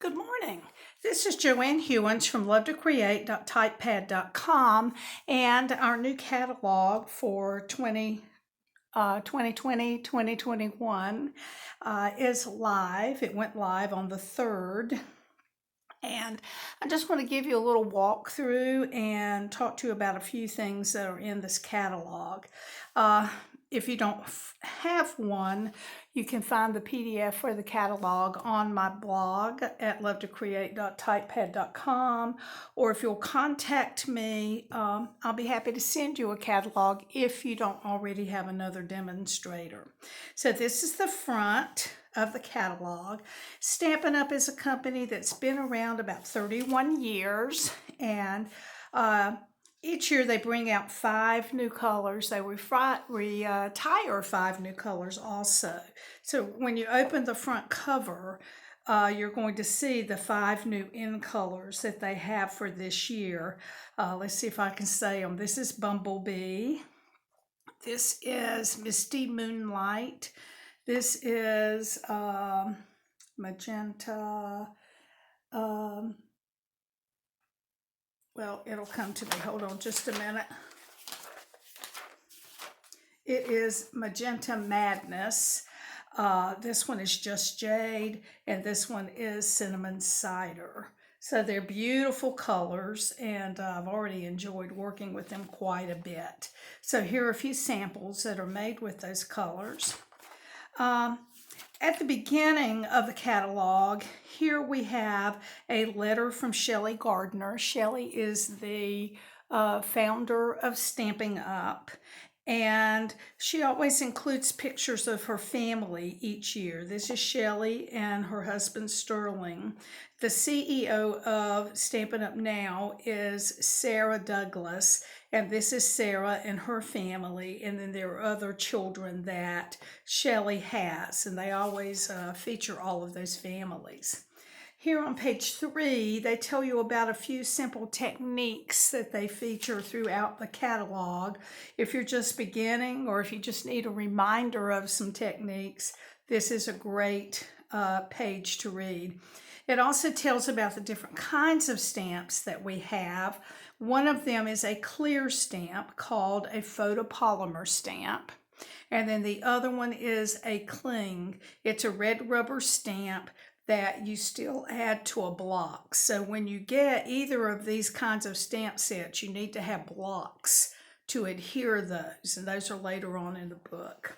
Good morning. This is Joanne Hewins from lovetocreate.typepad.com, and our new catalog for 2020-2021 is live. It went live on the 3rd. And I just want to give you a little walkthrough and talk to you about a few things that are in this catalog. If you don't have one, you can find the PDF for the catalog on my blog at lovetocreate.typepad.com, or if you'll contact me, I'll be happy to send you a catalog if you don't already have another demonstrator. So this is the front of the catalog. Stampin' Up! Is a company that's been around about 31 years, and each year they bring out 5 new colors. They retire 5 new colors also. So when you open the front cover, you're going to see the 5 new in colors that they have for this year. Let's see if I can say them. This is Bumblebee. This is Misty Moonlight. This is magenta. Well, it'll come to me. Hold on just a minute. It is Magenta Madness. This one is Just Jade, and this one is Cinnamon Cider. So they're beautiful colors, and I've already enjoyed working with them quite a bit. So here are a few samples that are made with those colors. At the beginning of the catalog, here we have a letter from Shelley Gardner. Shelley is the founder of Stampin' Up!, and she always includes pictures of her family each year. This is Shelley and her husband Sterling. The CEO of Stampin' Up! Now is Sarah Douglas, and this is Sarah and her family, and then there are other children that Shelley has, and they always feature all of those families. Here on page 3, they tell you about a few simple techniques that they feature throughout the catalog. If you're just beginning, or if you just need a reminder of some techniques, this is a great page to read. It also tells about the different kinds of stamps that we have. One of them is a clear stamp called a photopolymer stamp. And then the other one is a cling. It's a red rubber stamp that you still add to a block. So when you get either of these kinds of stamp sets, you need to have blocks to adhere those. And those are later on in the book.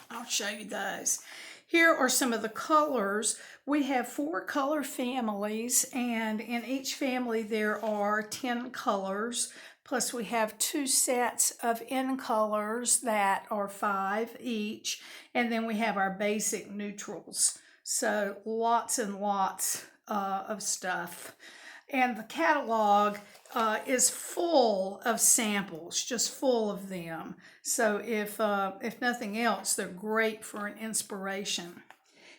I'll show you those. Here are some of the colors. We have 4 color families, and in each family there are 10 colors, plus we have 2 sets of in colors that are 5 each, and then we have our basic neutrals. So lots and lots of stuff. And the catalog is full of samples, just full of them. So if nothing else, they're great for an inspiration.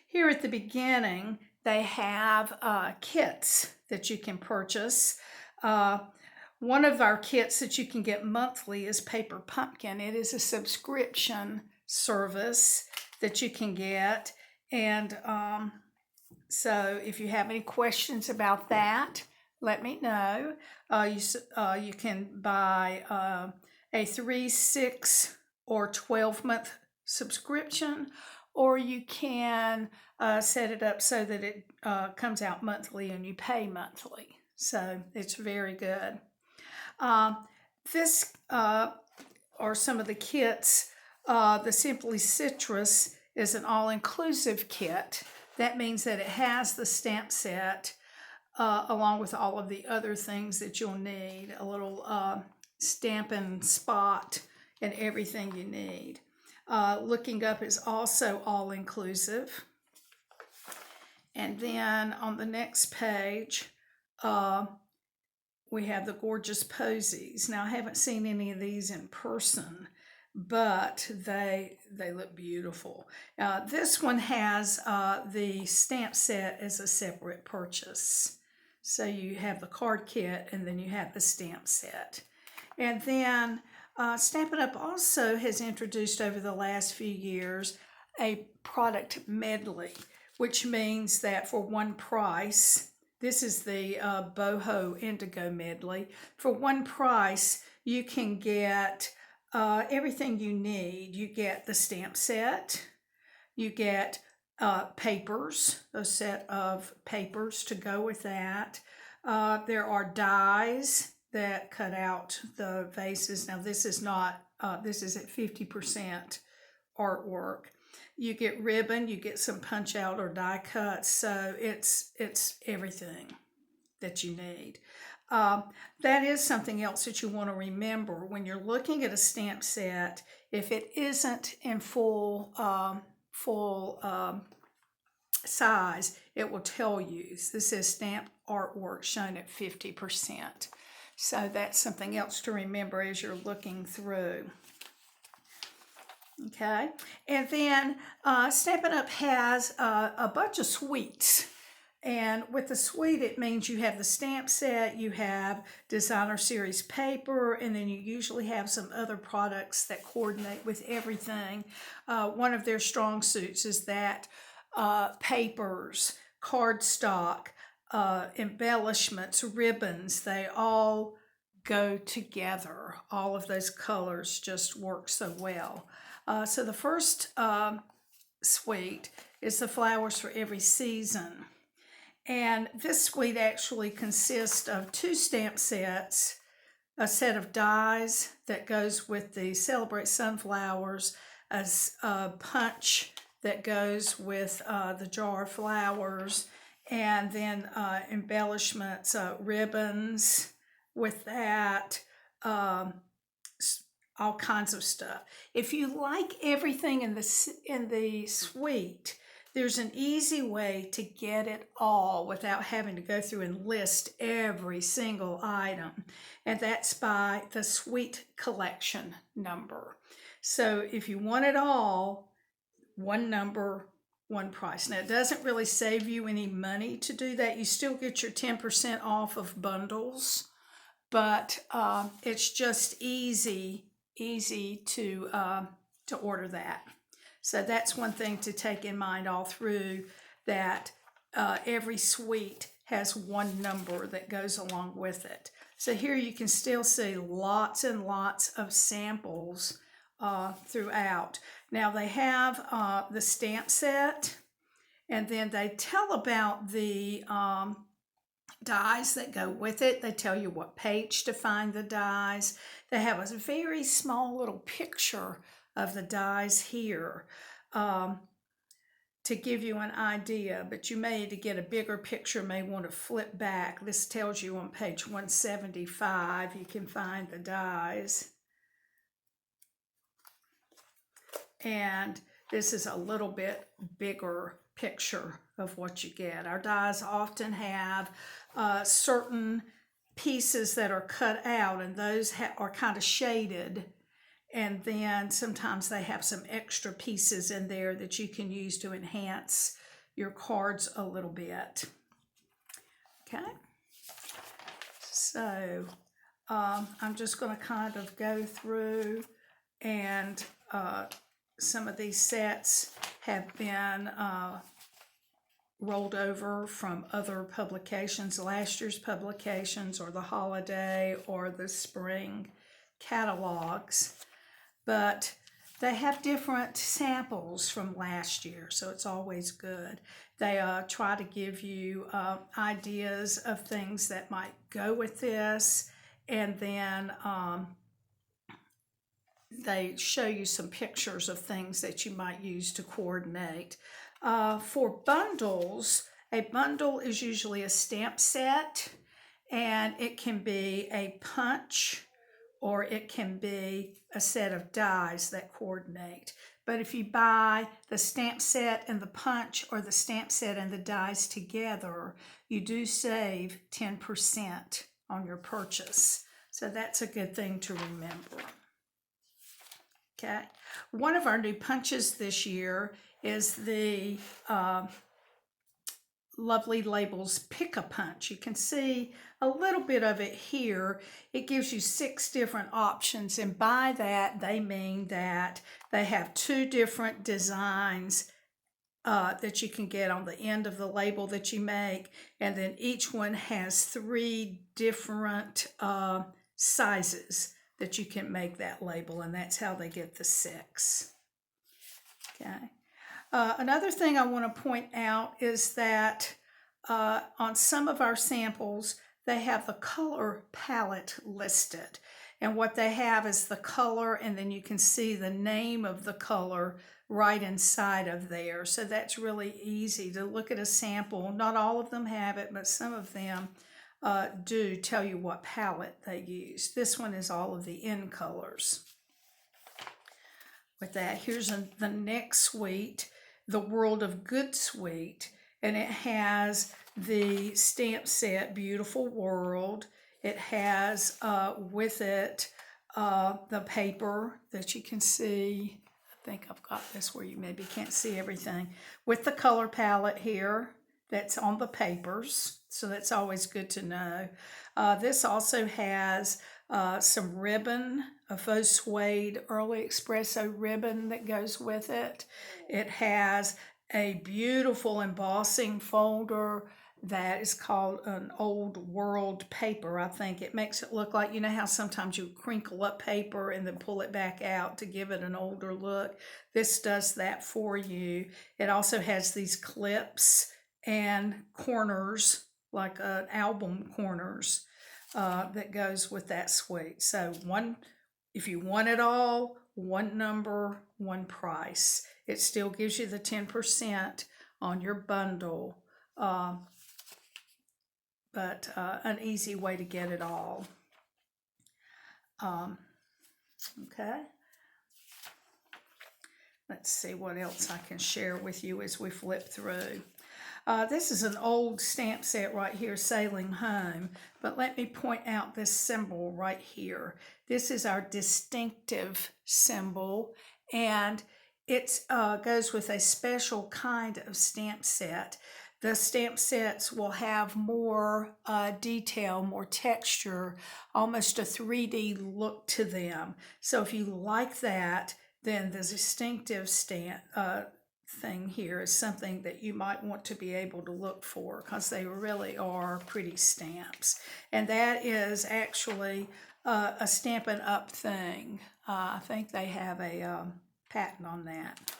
Here at the beginning, they have kits that you can purchase. One of our kits that you can get monthly is Paper Pumpkin. It is a subscription service that you can get. And so if you have any questions about that, let me know. You can buy a 3, 6, or 12-month subscription, or you can set it up so that it comes out monthly and you pay monthly. So it's very good. This are some of the kits. The Simply Citrus is an all-inclusive kit. That means that it has the stamp set along with all of the other things that you'll need, a little Stampin' spot and everything you need. Looking Up is also all-inclusive. And then on the next page, we have the Gorgeous Posies. Now, I haven't seen any of these in person, but they look beautiful. This one has the stamp set as a separate purchase. So you have the card kit and then you have the stamp set. And then Stampin' Up! Also has introduced over the last few years a product medley, which means that for one price, this is the Boho Indigo Medley. For one price, you can get everything you need. You get the stamp set, you get papers, a set of papers to go with that. There are dies that cut out the vases. Now this is not, this is at 50% artwork. You get ribbon, you get some punch out or die cuts, so it's everything that you need. That is something else that you want to remember when you're looking at a stamp set. If it isn't in full size, it will tell you. This is stamp artwork shown at 50%. So that's something else to remember as you're looking through. Okay, and then Stampin' Up! Has a bunch of suites. And with the suite, it means you have the stamp set, you have designer series paper, and then you usually have some other products that coordinate with everything. One of their strong suits is that papers, cardstock, embellishments, ribbons, they all go together. All of those colors just work so well. So the first suite is the Flowers for Every Season. And this suite actually consists of 2 stamp sets, a set of dies that goes with the Celebrate Sunflowers, a punch that goes with the jar of flowers, and then embellishments, ribbons with that, all kinds of stuff. If you like everything in the suite, there's an easy way to get it all without having to go through and list every single item, and that's by the suite collection number. So if you want it all, one number, one price. Now, it doesn't really save you any money to do that. You still get your 10% off of bundles, but it's just easy to order that. So that's one thing to take in mind all through, that every suite has one number that goes along with it. So here you can still see lots and lots of samples throughout. Now they have the stamp set, and then they tell about the dies that go with it. They tell you what page to find the dies. They have a very small little picture of the dies here to give you an idea, but you may, to get a bigger picture, may want to flip back. This tells you on page 175 you can find the dies. And this is a little bit bigger picture of what you get. Our dies often have certain pieces that are cut out, and those are kind of shaded, and then sometimes they have some extra pieces in there that you can use to enhance your cards a little bit. Okay, so I'm just going to kind of go through, and some of these sets have been rolled over from other publications, last year's publications, or the holiday or the spring catalogs, but they have different samples from last year, so it's always good. They try to give you ideas of things that might go with this, and then they show you some pictures of things that you might use to coordinate. For bundles, a bundle is usually a stamp set, and it can be a punch, or it can be a set of dies that coordinate. But if you buy the stamp set and the punch, or the stamp set and the dies together, you do save 10% on your purchase. So that's a good thing to remember. Okay, one of our new punches this year is the Lovely Labels Pick-a-Punch. You can see a little bit of it here. It gives you 6 different options, and by that they mean that they have 2 different designs that you can get on the end of the label that you make, and then each one has 3 different sizes that you can make that label, and that's how they get the 6. Okay. Another thing I want to point out is that on some of our samples, they have the color palette listed. And what they have is the color, and then you can see the name of the color right inside of there. So that's really easy to look at a sample. Not all of them have it, but some of them do tell you what palette they use. This one is all of the in colors. With that, here's the next suite, the World of Good suite, and it has the stamp set Beautiful World. It has with it the paper that you can see. I think I've got this where you maybe can't see everything. With the color palette here that's on the papers, so that's always good to know. This also has some ribbon, a faux suede early espresso ribbon that goes with it. It has a beautiful embossing folder that is called an old world paper. I think it makes it look like, you know how sometimes you crinkle up paper and then pull it back out to give it an older look. This does that for you. It also has these clips and corners, like album corners, that goes with that suite. So if you want it all, one number, one price. It still gives you the 10% on your bundle, but an easy way to get it all. Okay. Let's see what else I can share with you as we flip through. This is an old stamp set right here, Sailing Home, but let me point out this symbol right here. This is our distinctive symbol, and it goes with a special kind of stamp set. The stamp sets will have more detail, more texture, almost a 3D look to them. So if you like that, then the distinctive stamp thing here is something that you might want to be able to look for, because they really are pretty stamps. And that is actually a Stampin' Up thing. I think they have a patent on that.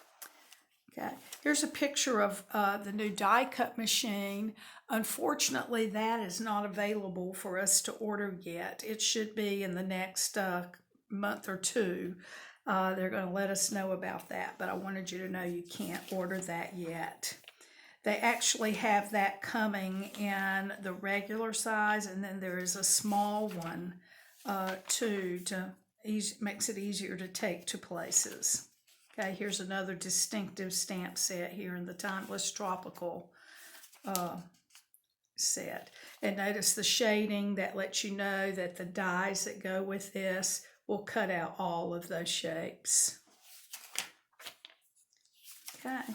Okay, here's a picture of the new die cut machine. Unfortunately, that is not available for us to order yet. It should be in the next month or two. They're going to let us know about that, but I wanted you to know you can't order that yet. They actually have that coming in the regular size, and then there is a small one too, makes it easier to take to places. Okay, here's another distinctive stamp set here in the Timeless Tropical set. And notice the shading that lets you know that the dies that go with this will cut out all of those shapes. Okay.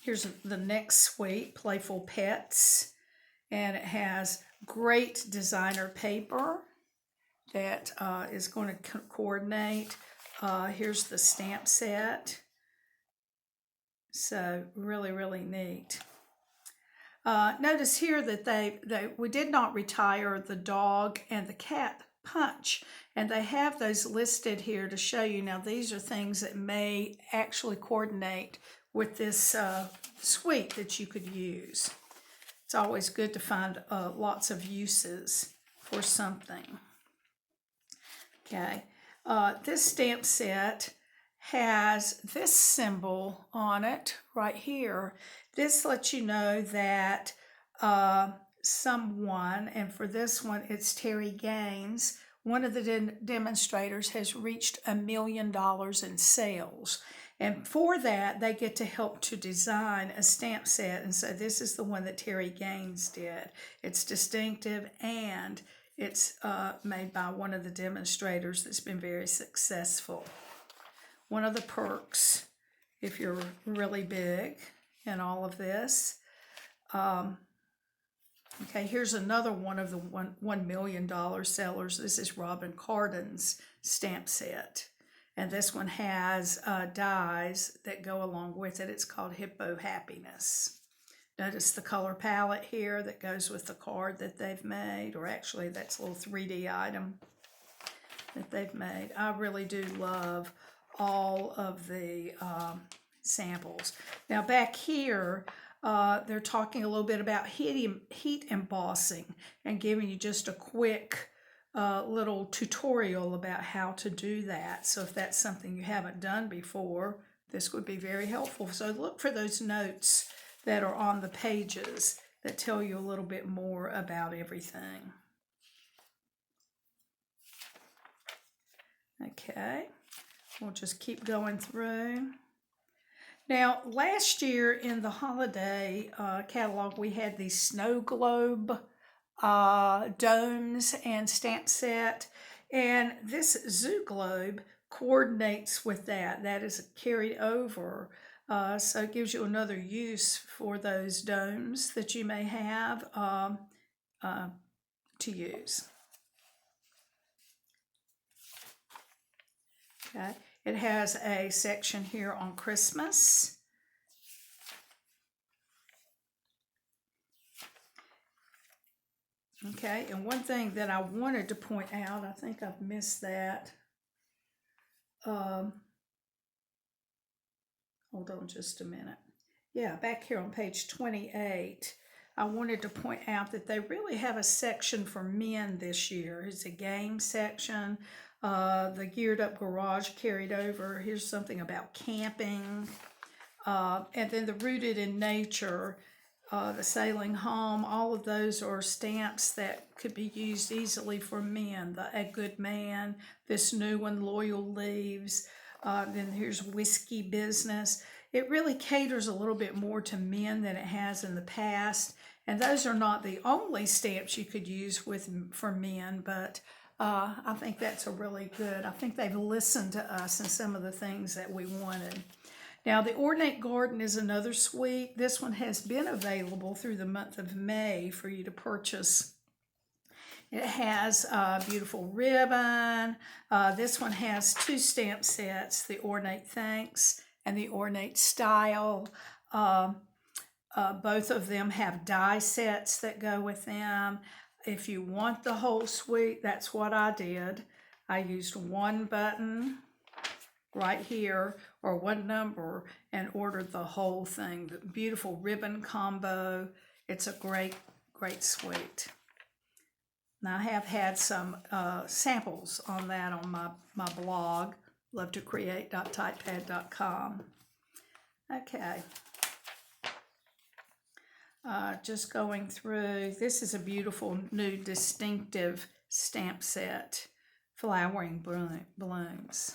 Here's the next suite, Playful Pets. And it has great designer paper that is going to coordinate. Here's the stamp set. So really, really neat. Notice here that we did not retire the dog and the cat punch, and they have those listed here to show you. Now these are things that may actually coordinate with this suite that you could use. It's always good to find lots of uses for something. Okay, this stamp set has this symbol on it right here. This lets you know that someone, and for this one it's Terry Gaines, one of the demonstrators, has reached $1 million in sales. And for that, they get to help to design a stamp set. And so this is the one that Terry Gaines did. It's distinctive, and it's made by one of the demonstrators that's been very successful. One of the perks, if you're really big in all of this. Okay, here's another one of the $1 million sellers. This is Robin Cardin's stamp set. And this one has dies that go along with it. It's called Hippo Happiness. Notice the color palette here that goes with the card that they've made, or actually that's a little 3D item that they've made. I really do love all of the samples. Now back here, they're talking a little bit about heat embossing and giving you just a quick little tutorial about how to do that. So if that's something you haven't done before, this would be very helpful. So look for those notes that are on the pages that tell you a little bit more about everything. Okay, we'll just keep going through. Now, last year in the holiday catalog, we had these snow globe domes and stamp set, and this zoo globe coordinates with that. That is carried over, so it gives you another use for those domes that you may have to use. Okay. It has a section here on Christmas. Okay, and one thing that I wanted to point out, I think I've missed that. Hold on just a minute. Yeah, back here on page 28, I wanted to point out that they really have a section for men this year. It's a game section. The geared up garage carried over. Here's something about camping. And then the rooted in nature, the sailing home, all of those are stamps that could be used easily for men. A good man, this new one, loyal leaves. Then here's whiskey business. It really caters a little bit more to men than it has in the past. And those are not the only stamps you could use for men, but I think that's a really good. I think they've listened to us and some of the things that we wanted. Now, the Ornate Garden is another suite. This one has been available through the month of May for you to purchase. It has a beautiful ribbon. This one has two stamp sets, the Ornate Thanks and the Ornate Style. Both of them have die sets that go with them. If you want the whole suite, that's what I did. I used one button right here or one number and ordered the whole thing. The beautiful ribbon combo. It's a great suite. Now I have had some samples on that on my blog, lovetocreate.typepad.com. Okay. Just going through, this is a beautiful new distinctive stamp set, flowering blooms.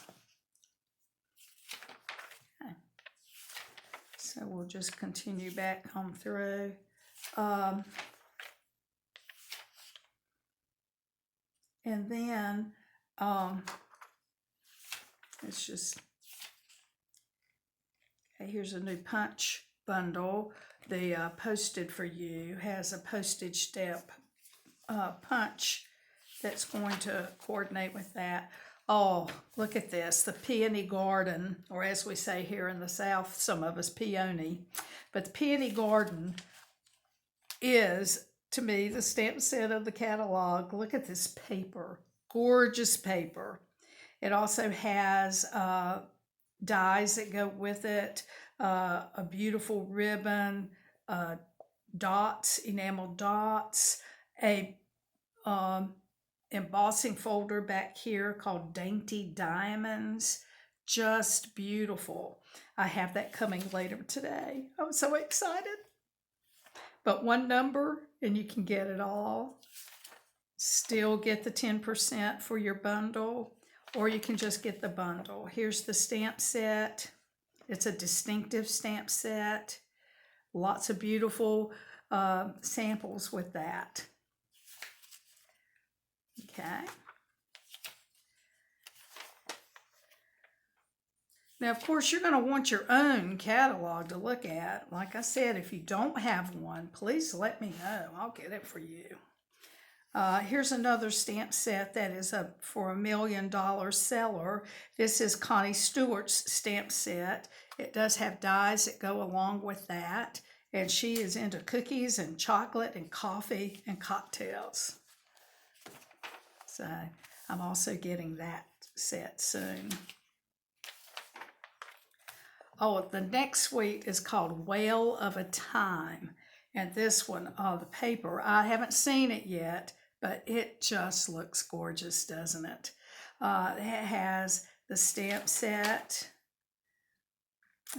Okay. So we'll just continue back on through. And then it's just, okay, here's a new punch bundle. The Posted For You has a postage stamp punch that's going to coordinate with that. Oh, look at this, the Peony Garden, or as we say here in the South, some of us peony. But the Peony Garden is, to me, the stamp set of the catalog. Look at this paper, gorgeous paper. It also has dies that go with it, a beautiful ribbon, dots, enameled dots, a embossing folder back here called Dainty Diamonds. Just beautiful. I have that coming later today. I'm so excited. But one number and you can get it all. Still get the 10% for your bundle, or you can just get the bundle. Here's the stamp set. It's a distinctive stamp set. Lots of beautiful samples with that. Okay. Now, of course, you're going to want your own catalog to look at. Like I said, if you don't have one, please let me know. I'll get it for you. Here's another stamp set that is for $1 million seller. This is Connie Stewart's stamp set. It does have dies that go along with that. And she is into cookies and chocolate and coffee and cocktails. So I'm also getting that set soon. Oh, the next suite is called Whale of a Time. And this one, the paper, I haven't seen it yet, but it just looks gorgeous, doesn't it? It has the stamp set.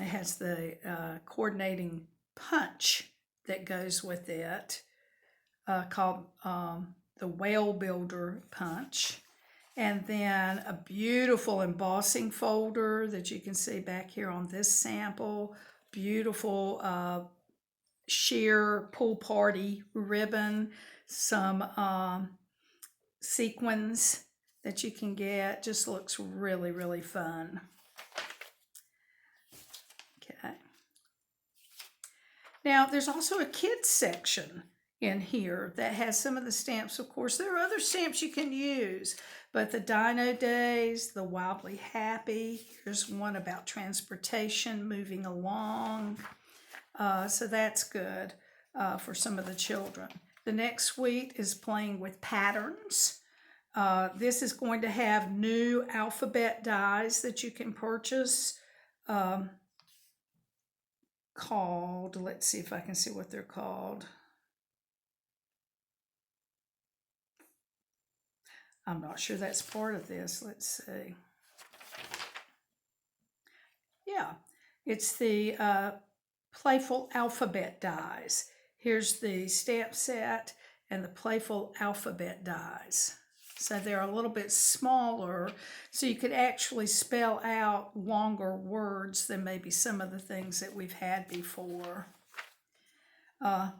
It has the coordinating punch that goes with it, called the Whale Builder Punch. And then a beautiful embossing folder that you can see back here on this sample. Beautiful sheer pool party ribbon. Some sequins that you can get. Just looks really, really fun. Okay. Now, there's also a kids section in here that has some of the stamps. Of course, there are other stamps you can use, but the Dino Days, the Wildly Happy, here's one about transportation, moving along. So that's good for some of the children. The next suite is playing with patterns. This is going to have new alphabet dies that you can purchase. Called, let's see if I can see what they're called. I'm not sure that's part of this. Let's see. Yeah, it's the Playful Alphabet dies. Here's the stamp set and the Playful Alphabet dies. So they're a little bit smaller, so you could actually spell out longer words than maybe some of the things that we've had before.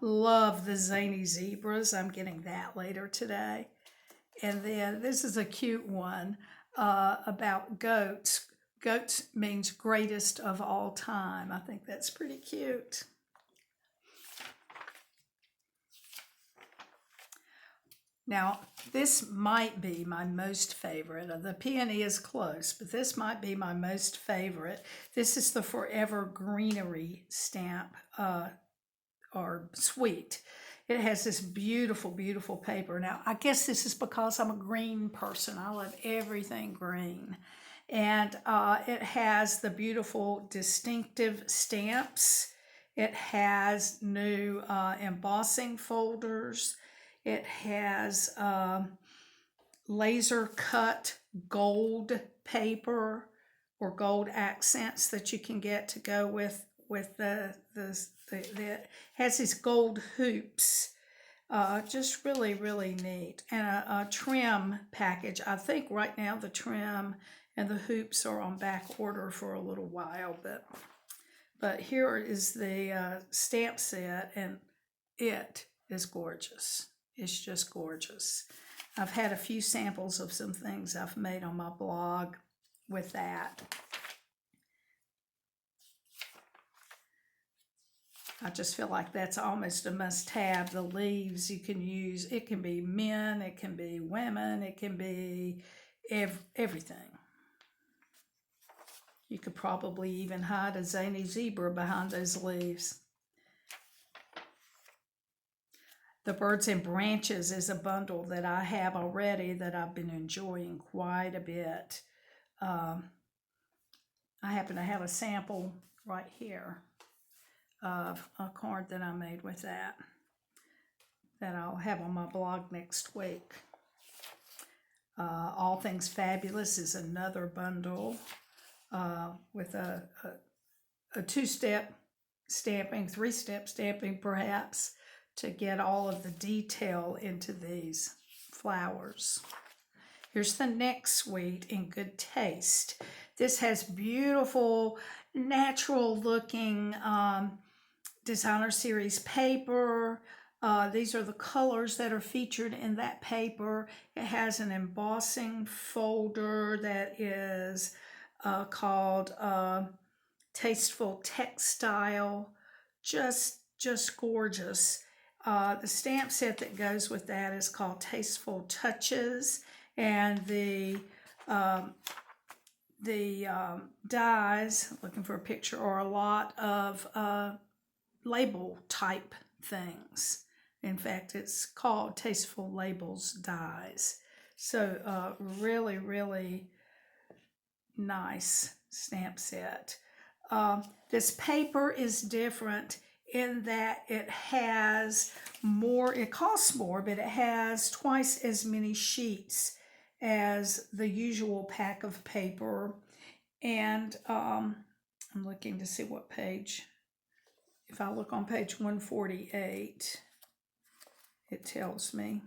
Love the Zany Zebras. I'm getting that later today. And then this is a cute one about goats. Goats means greatest of all time. I think that's pretty cute. Now, this might be my most favorite. The peony is close, but this might be my most favorite. This is the Forever Greenery stamp or suite. It has this beautiful, beautiful paper. Now, I guess this is because I'm a green person. I love everything green. And it has the beautiful distinctive stamps. It has new embossing folders. It has laser cut gold paper or gold accents that you can get to go with it has these gold hoops. Just really, really neat. And a trim package. I think right now the trim and the hoops are on back order for a little while, but here is the stamp set, and it is gorgeous. It's just gorgeous. I've had a few samples of some things I've made on my blog with that. I just feel like that's almost a must-have. The leaves you can use. It can be men, it can be women, it can be everything. You could probably even hide a zany zebra behind those leaves. The Birds and Branches is a bundle that I have already that I've been enjoying quite a bit. I happen to have a sample right here of a card that I made with that I'll have on my blog next week. All Things Fabulous is another bundle with a two-step stamping, three-step stamping perhaps, to get all of the detail into these flowers. Here's the next suite in Good Taste. This has beautiful, natural looking designer series paper. These are the colors that are featured in that paper. It has an embossing folder that is called Tasteful Textile. Just gorgeous. The stamp set that goes with that is called Tasteful Touches, and the dies, looking for a picture, are a lot of label type things. In fact, it's called Tasteful Labels Dies. So really, really nice stamp set. This paper is different in that it has more, it costs more, but it has twice as many sheets as the usual pack of paper. And I'm looking to see what page. If I look on page 148, it tells me.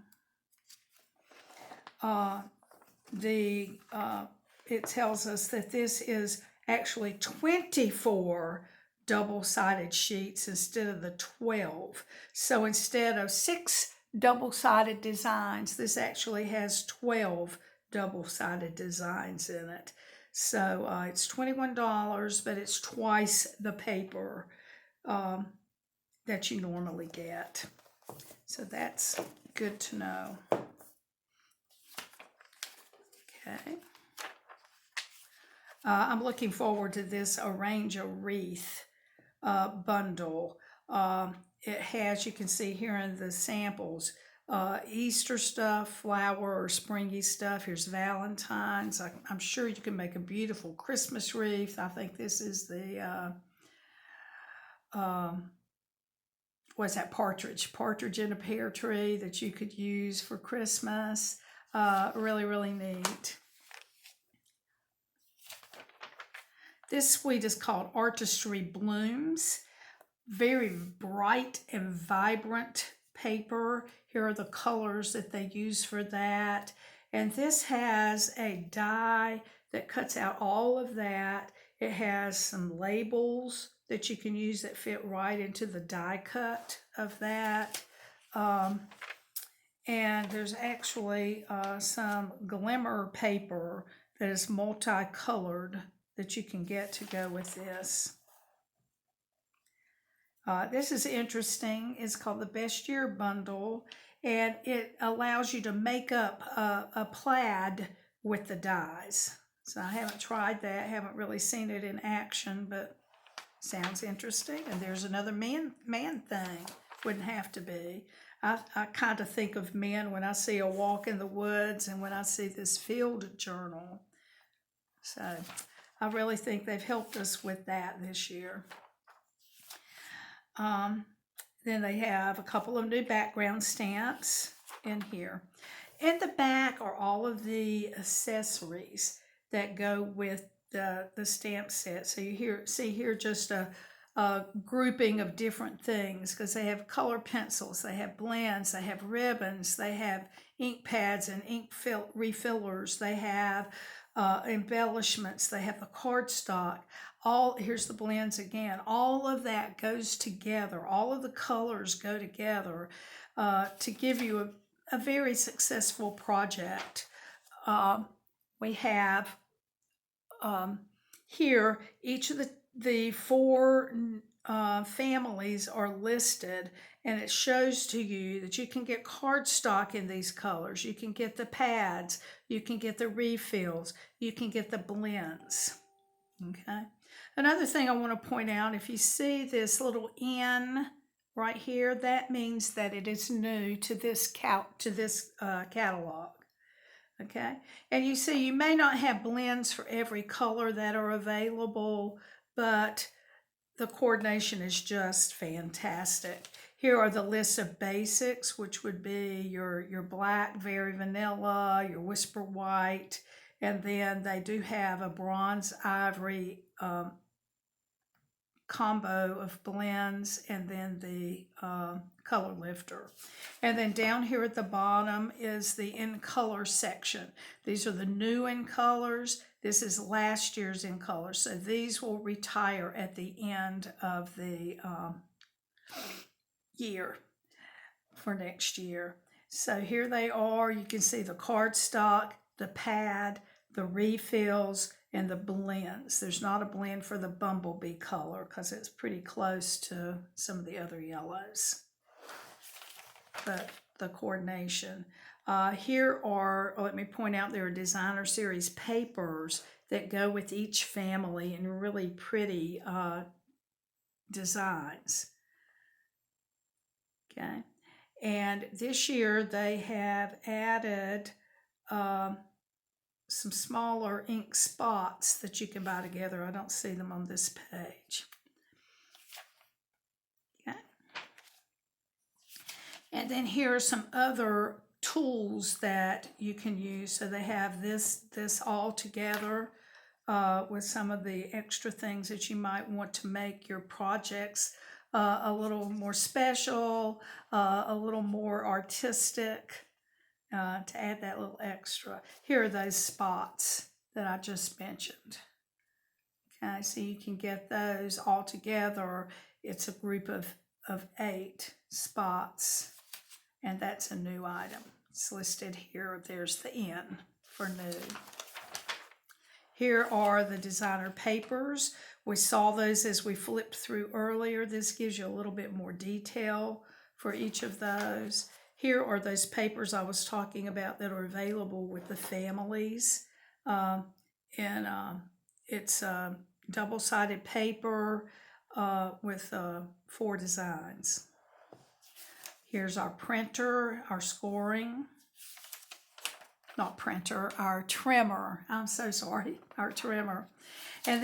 It tells us that this is actually 24 double-sided sheets instead of the 12. So instead of 6 double-sided designs, this actually has 12 double-sided designs in it. So it's $21, but it's twice the paper that you normally get. So that's good to know. Okay. I'm looking forward to this Arrange a Wreath bundle. It has, you can see here in the samples, Easter stuff, flower or springy stuff. Here's Valentine's. I'm sure you can make a beautiful Christmas wreath. I think this is the, what's that, partridge in a pear tree that you could use for Christmas. Really, really neat. This suite is called Artistry Blooms. Very bright and vibrant paper. Here are the colors that they use for that. And this has a die that cuts out all of that. It has some labels that you can use that fit right into the die cut of that. And there's actually some glimmer paper that is multicolored that you can get to go with this. This is interesting. It's called the Best Year Bundle, and it allows you to make up a plaid with the dies. So I haven't tried that, haven't really seen it in action, but sounds interesting. And there's another man thing. Wouldn't have to be. I kind of think of men when I see a walk in the woods and when I see this field journal. So I really think they've helped us with that this year. Then they have a couple of new background stamps in here. In the back are all of the accessories that go with the stamp set. So you see here just a grouping of different things, because they have color pencils, they have blends, they have ribbons, they have ink pads and ink refillers, they have embellishments, they have the cardstock. Here's the blends again. All of that goes together. All of the colors go together to give you a very successful project. We have here each of the 4 families are listed, and it shows to you that you can get cardstock in these colors. You can get the pads, you can get the refills, you can get the blends. Okay. Another thing I want to point out, if you see this little N right here, that means that it is new to this catalog. Okay, and you see you may not have blends for every color that are available, but the coordination is just fantastic. Here are the lists of basics, which would be your black, very vanilla, your whisper white, and then they do have a bronze ivory combo of blends, and then the color lifter. And then down here at the bottom is the in color section. These are the new in colors. This is last year's in colors. So these will retire at the end of the year for next year. So here they are. You can see the cardstock, the pad, the refills, and the blends. There's not a blend for the bumblebee color because it's pretty close to some of the other yellows. the coordination. Here are, let me point out, there are designer series papers that go with each family and really pretty designs. Okay, and this year they have added some smaller ink spots that you can buy together. I don't see them on this page. Okay. And then here are some other tools that you can use. So they have this all together with some of the extra things that you might want to make your projects a little more special, a little more artistic, to add that little extra. Here are those spots that I just mentioned. Okay, so you can get those all together. It's a group of 8 spots, and that's a new item. It's listed here. There's the N for new. Here are the designer papers. We saw those as we flipped through earlier. This gives you a little bit more detail for each of those. Here are those papers I was talking about that are available with the families. It's double-sided paper with 4 designs. Here's our printer, our scoring. Not printer, our trimmer. I'm so sorry, our trimmer. And then